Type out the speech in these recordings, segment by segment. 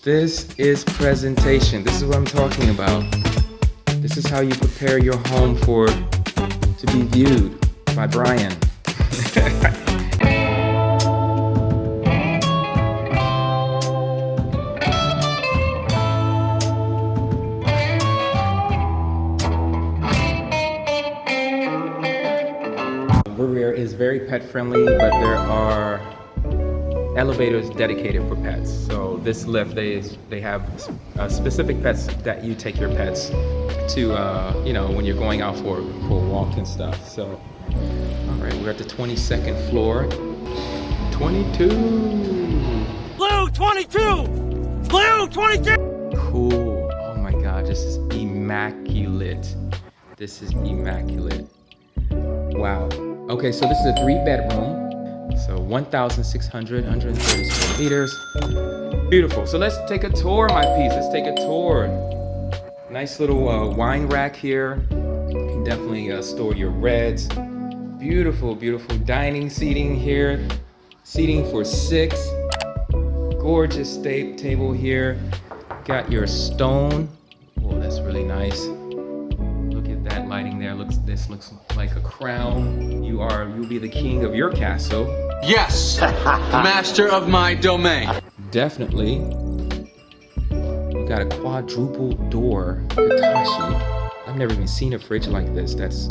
This is presentation. This is what I'm talking about. This is how you prepare your home to be viewed by Brian. Riviera is very pet friendly, but there are elevators dedicated for pets. So this lift, they have specific pets that you take your pets to, when you're going out for a walk and stuff. So, all right, we're at the 22nd floor. 22. Blue 22. Blue 22. Cool. Oh my God, this is immaculate. This is immaculate. Wow. Okay, so this is a 3-bedroom. So 1,630 square meters. Beautiful. So let's take a tour, my piece. Let's take a tour. Nice little wine rack here. You can definitely store your reds. Beautiful, beautiful dining seating here. Seating for 6. Gorgeous table here. Got your stone. Oh, that's really nice. Look at that lighting there. This looks like a crown. You'll be the king of your castle. Yes, the master of my domain. Definitely. We got a quadruple door Hitachi. I've never even seen a fridge like this.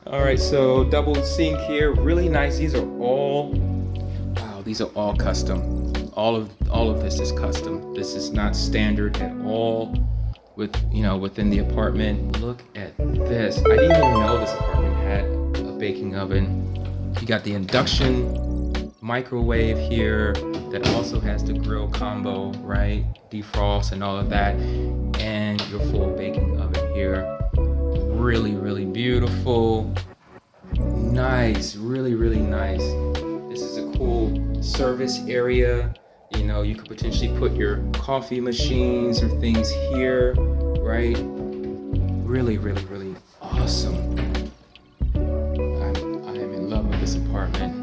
All right, so double sink here, really nice. These are all custom. All of this is custom. This is not standard at all within the apartment. Look at this. I didn't even know this apartment had a baking oven. You got the induction microwave here that also has the grill combo, right? Defrost and all of that. And your full baking oven here. Really, really beautiful. Nice, really, really nice. This is a cool service area. You could potentially put your coffee machines or things here, right? Really, really, really awesome. I am in love with this apartment.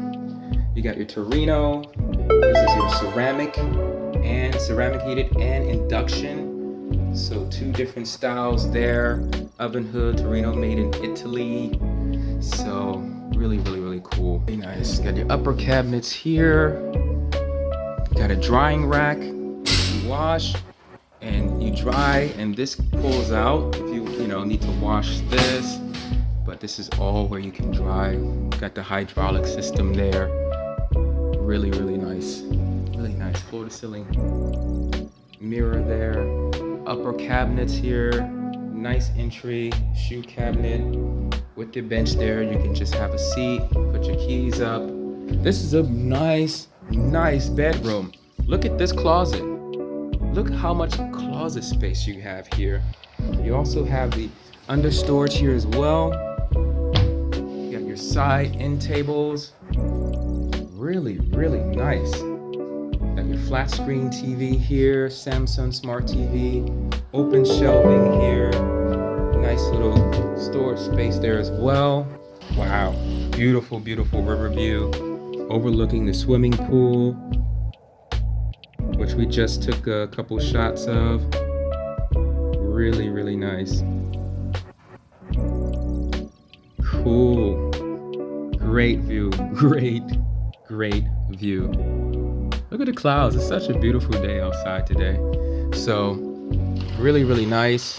You got your Torino. This is your ceramic heated and induction. So 2 different styles there. Oven hood, Torino made in Italy. So really, really, really cool. Very nice. Got your upper cabinets here. Got a drying rack. You wash and you dry, and this pulls out if you need to wash this. But this is all where you can dry. Got the hydraulic system there. Really, really nice. Really nice. Floor to ceiling mirror there. Upper cabinets here. Nice entry shoe cabinet with the bench there. You can just have a seat, put your keys up. This is a nice bedroom. Look at this closet. Look how much closet space you have here. You also have the under storage here as well. You got your side end tables. Really, really nice. Got your flat screen TV here, Samsung Smart TV, open shelving here. Nice little storage space there as well. Wow, beautiful, beautiful river view overlooking the swimming pool, which we just took a couple shots of. Really, really nice. Cool. Great view. Great view. Look at the clouds. It's such a beautiful day outside today. So really, really nice.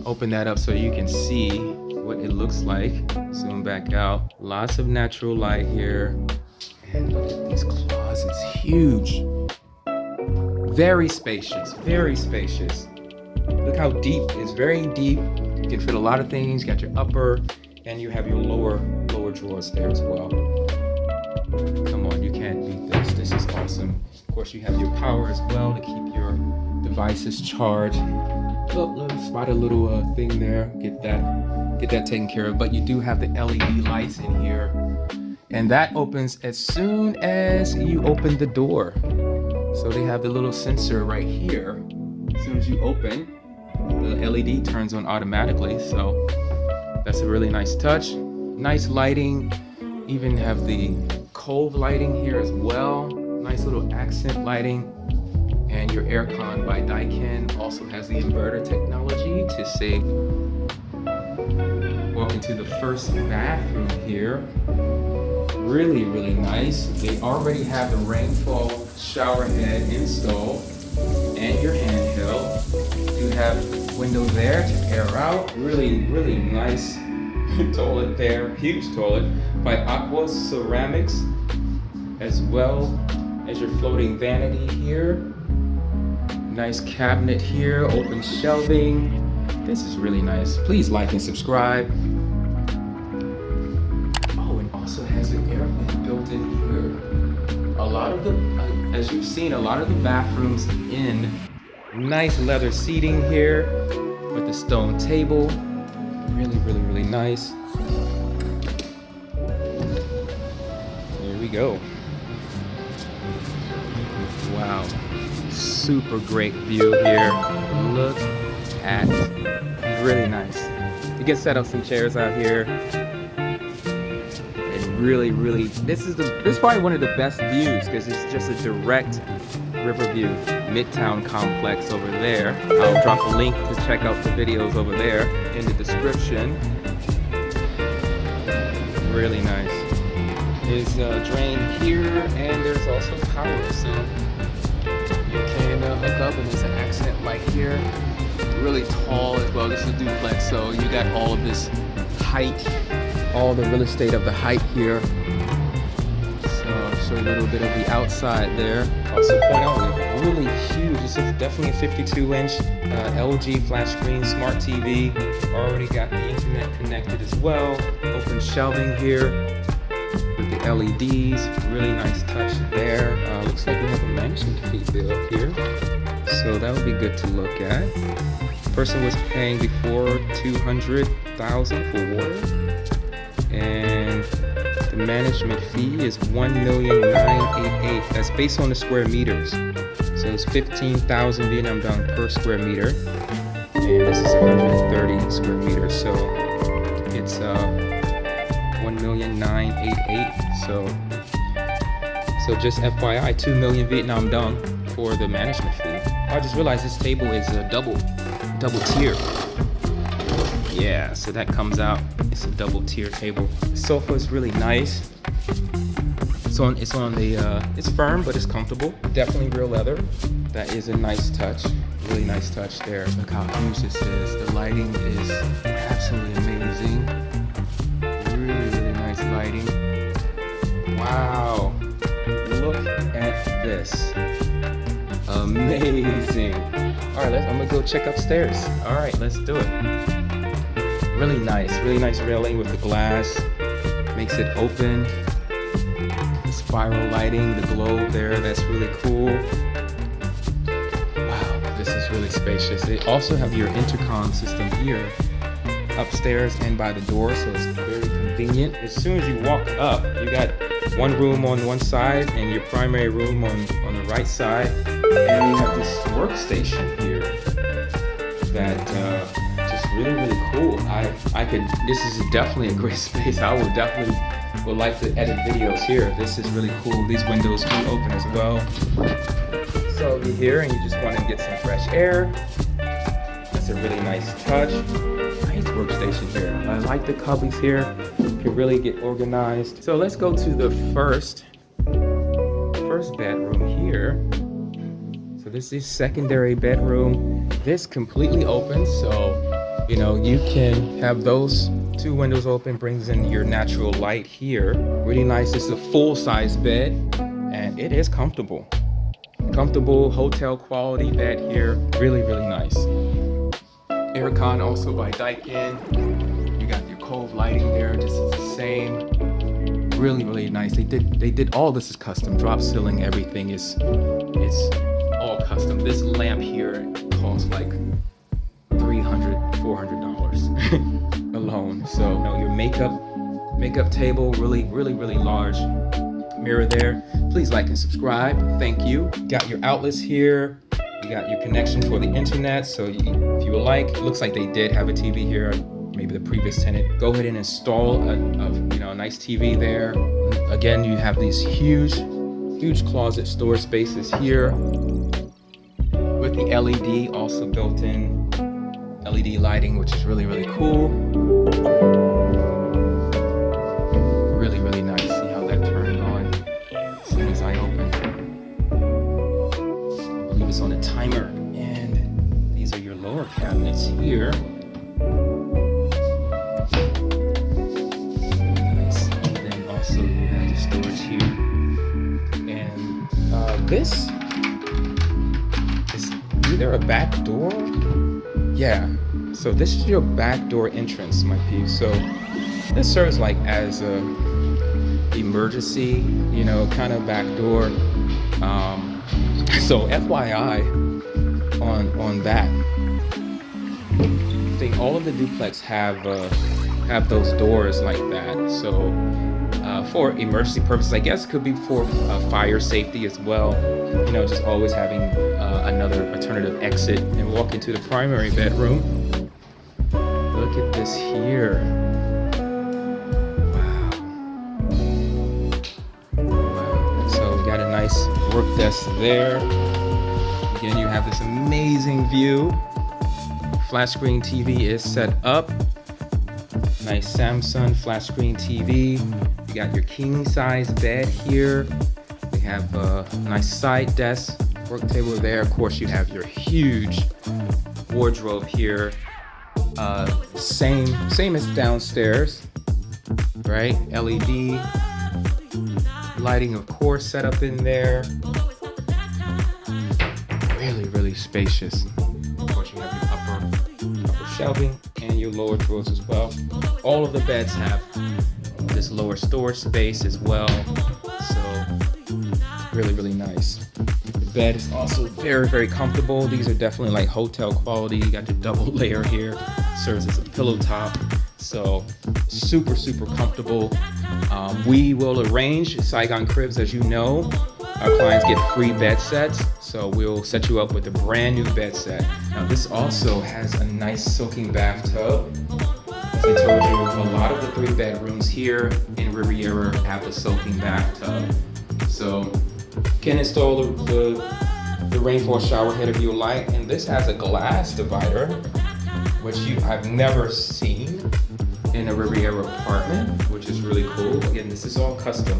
Open that up so you can see what it looks like. Zoom back out. Lots of natural light here. And look at these closets. Huge. Very spacious. Very spacious. Look how deep. It's very deep. You can fit a lot of things. You got your upper, and you have your lower drawers there as well. Come on, you can't beat this. This is awesome. Of course, you have your power as well to keep your devices charged. Look, spot a little thing there. Get that taken care of. But you do have the LED lights in here, and that opens as soon as you open the door. So they have the little sensor right here. As soon as you open, the LED turns on automatically. So that's a really nice touch. Nice lighting. Even have the cove lighting here as well. Nice little accent lighting. And your aircon by Daikin also has the inverter technology to save. Walk into the first bathroom here. Really, really nice. They already have the rainfall shower head installed and your handheld. You have window there to air out. Really, really nice toilet there. Huge toilet by Aqua Ceramics, as well as your floating vanity here. Nice cabinet here, open shelving. This is really nice. Please like and subscribe. Oh, and also has an air vent built in here. A lot of the, as you've seen, a lot of the bathrooms in nice leather seating here with the stone table. Really, really, really nice. Here we go. Wow. Super great view here. Look at, really nice. You can set up some chairs out here. And really, really, this is probably one of the best views because it's just a direct river view. Midtown complex over there. I'll drop a link to check out the videos over there in the description. Really nice. There's a drain here and there's also power. So you can hook up, and there's an accent light here. Really tall as well. This is a duplex, so you got all of this height, all the real estate of the height here. So I'll show you a little bit of the outside there. Also point out, we have really huge. This is definitely a 52-inch LG flat screen smart TV. Already got the internet connected as well. Open shelving here with the LEDs. Really nice touch there. Looks like we have a management fee bill up here, so that would be good to look at. Person was paying before $200,000 for water, and the management fee is $1,988,000. That's based on the square meters, so it's 15,000 Vietnam dong per square meter, and this is 130 square meters, so it's 1,988,000. So just FYI, 2 million Vietnam dong for the management fee. I just realized this table is a double tier. Yeah, so that comes out. It's a double tier table. The sofa is really nice. It's firm, but it's comfortable. Definitely real leather. That is a nice touch. Really nice touch there. Look how huge this is. The lighting is absolutely amazing. Really, really nice lighting. Wow. Look at this. Amazing. All right, I'm gonna go check upstairs. All right, let's do it. Really nice railing with the glass. Makes it open. The spiral lighting, the globe there, that's really cool. Wow, this is really spacious. They also have your intercom system here, upstairs and by the door, so it's very convenient. As soon as you walk up, you got one room on one side and your primary room on the right side, and you have this workstation here that just really cool. This is definitely a great space. I would like to edit videos here. This is really cool. These windows do open as well. So you're here and you just want to get some fresh air. That's a really nice touch. Nice workstation here. I like the cubbies here. You can really get organized. So let's go to the first bedroom here. So this is secondary bedroom. This completely opens, so you can have those two windows open, brings in your natural light here. Really nice. This is a full-size bed, and it is comfortable. Comfortable hotel quality bed here. Really nice. Aircon also by Daikin. You got your cove lighting there. This is the same. Really nice. They did all this is custom. Drop ceiling, everything is all custom. This lamp here costs like $300-$400 alone. So your makeup table, really large. Mirror there. Please like and subscribe. Thank you. Got your outlets here. You got your connection for the internet. So if you would like, it looks like they did have a TV here. Maybe the previous tenant. Go ahead and install a nice TV there. Again, you have these huge closet storage spaces here. with the LED also built in. LED lighting, which is really, really cool. Really, really nice. See how that turned on as soon as I open. I believe it's on a timer. And these are your lower cabinets here. Nice. And then also you have the storage here. And this is either a back door. Yeah, so this is your back door entrance, my peeps. So this serves like as a emergency, you know, kind of back door. So FYI on that, I think all of the duplex have those doors like that. So for emergency purposes, I guess could be for fire safety as well. You know, just always having another alternative exit and walk into the primary bedroom. Look at this here. Wow. So we got a nice work desk there. Again, you have this amazing view. Flat screen TV is set up. Nice Samsung flat screen TV. You got your king size bed here. We have a nice side desk, work table there. Of course, you have your huge wardrobe here. Same as downstairs, right? LED lighting, of course, set up in there. Really, really spacious. Of course, you have your upper shelving and your lower drawers as well. All of the beds have this lower storage space as well. So really, really nice. The bed is also very, very comfortable. These are definitely like hotel quality. You got your double layer here. Serves as a pillow top. So super, super comfortable. We will arrange Saigon cribs, as you know. Our clients get free bed sets. So we'll set you up with a brand new bed set. Now this also has a nice soaking bathtub. As I told you, a lot of the 3 bedrooms here in Riviera have a soaking bathtub. So you can install the rainfall shower head if you like. And this has a glass divider, which I've never seen in a Riviera apartment, which is really cool. Again, this is all custom.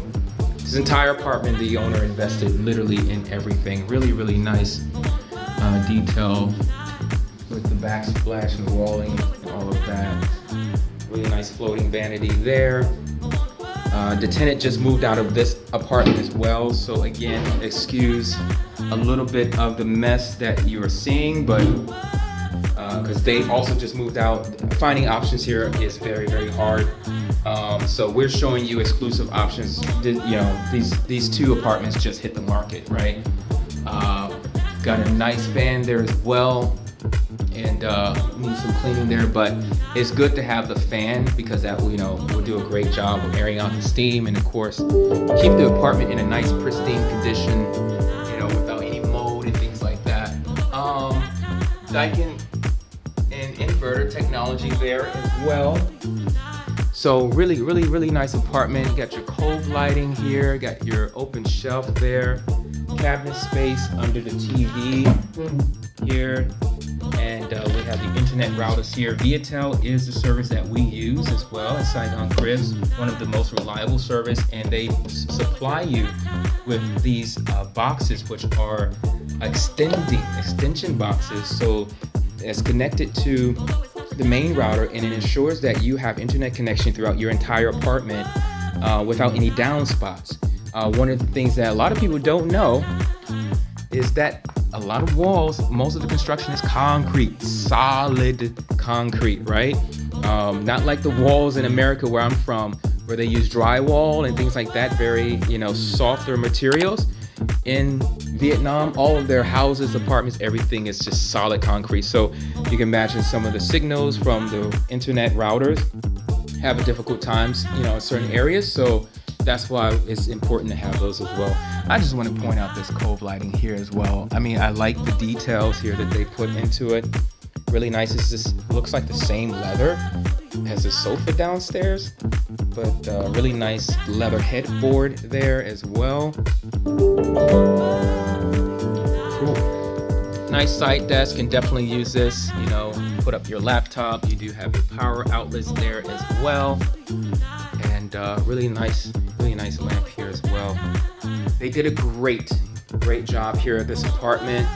This entire apartment, the owner invested literally in everything. Really, really nice detail with the backsplash and the walling and all of that. Really nice floating vanity there. The tenant just moved out of this apartment as well. So again, excuse a little bit of the mess that you are seeing, but because they also just moved out. Finding options here is very, very hard. So we're showing you exclusive options. You know, these 2 apartments just hit the market, right? Got a nice fan there as well, and need some cleaning there, but it's good to have the fan because that will do a great job of airing out the steam, and of course keep the apartment in a nice pristine condition, you know, without any mold and things like that. Daikin and inverter technology there as well. So really, really, really nice apartment. You got your cove lighting here, got your open shelf there, cabinet space under the TV here, and we have the internet routers here. Viatel is the service that we use as well at Saigon Cribs, one of the most reliable service, and they supply you with these boxes, which are extension boxes. So it's connected to the main router, and it ensures that you have internet connection throughout your entire apartment without any down spots. One of the things that a lot of people don't know is that a lot of walls, most of the construction is concrete, solid concrete, right? Not like the walls in America where I'm from, where they use drywall and things like that, very, softer materials. In Vietnam, all of their houses, apartments, everything is just solid concrete. So you can imagine some of the signals from the internet routers have a difficult times, in certain areas. So that's why it's important to have those as well. I just want to point out this cove lighting here as well. I mean, I like the details here that they put into it. Really nice. It's just looks like the same leather as the sofa downstairs, but really nice leather headboard there as well. Cool. Nice side desk, can definitely use this, you know, put up your laptop. You do have your power outlets there as well. And really nice lamp here as well. They did a great job here at this apartment.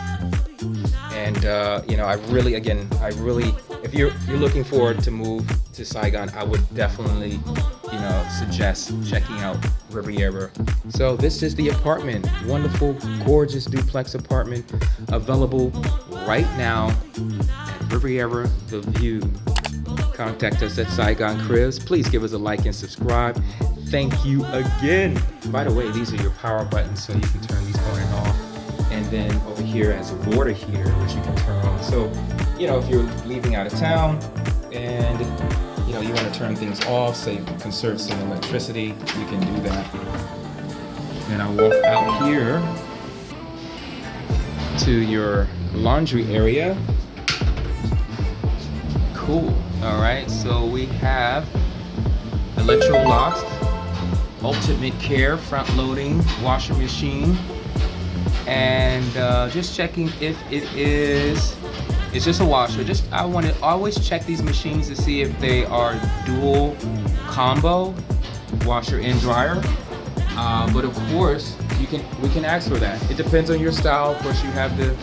And you know, I really, if you're looking forward to move to Saigon, I would definitely, you know, suggest checking out Riviera. So this is the apartment. Wonderful, gorgeous duplex apartment available right now at Riviera The View. Contact us at Saigon Cribs. Please give us a like and subscribe. Thank you again. By the way, these are your power buttons, so you can turn these on and off. And then over here has a water heater, which you can turn on. So, you know, if you're leaving out of town and, you know, you want to turn things off so you can conserve some electricity, you can do that. Then I'll walk out here to your laundry area. Cool. All right, so we have electro locks, ultimate care, front loading washer machine. And just checking if it's just a washer. I want to always check these machines to see if they are dual combo washer and dryer. But of course, we can ask for that. It depends on your style. Of course, you have the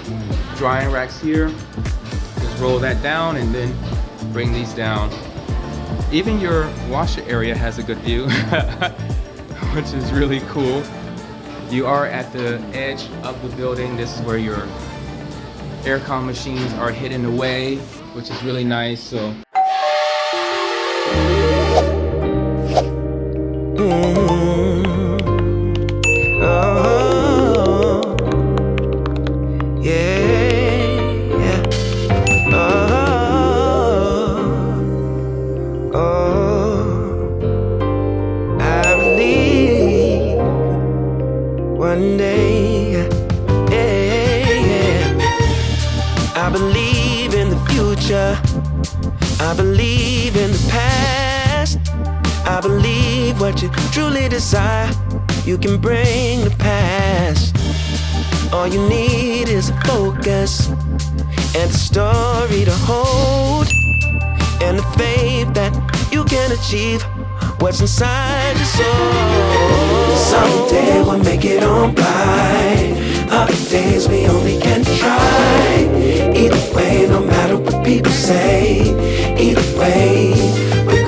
drying racks here. Just roll that down and then bring these down. Even your washer area has a good view, which is really cool. You are at the edge of the building. This is where your aircon machines are hidden away, which is really nice. So. One day, I believe in the future. I believe in the past. I believe what you truly desire, you can bring to pass. All you need is a focus and a story to hold, and the faith that you can achieve what's inside your soul. Someday we'll make it on by. Other days we only can try. Either way, no matter what people say, either way, we're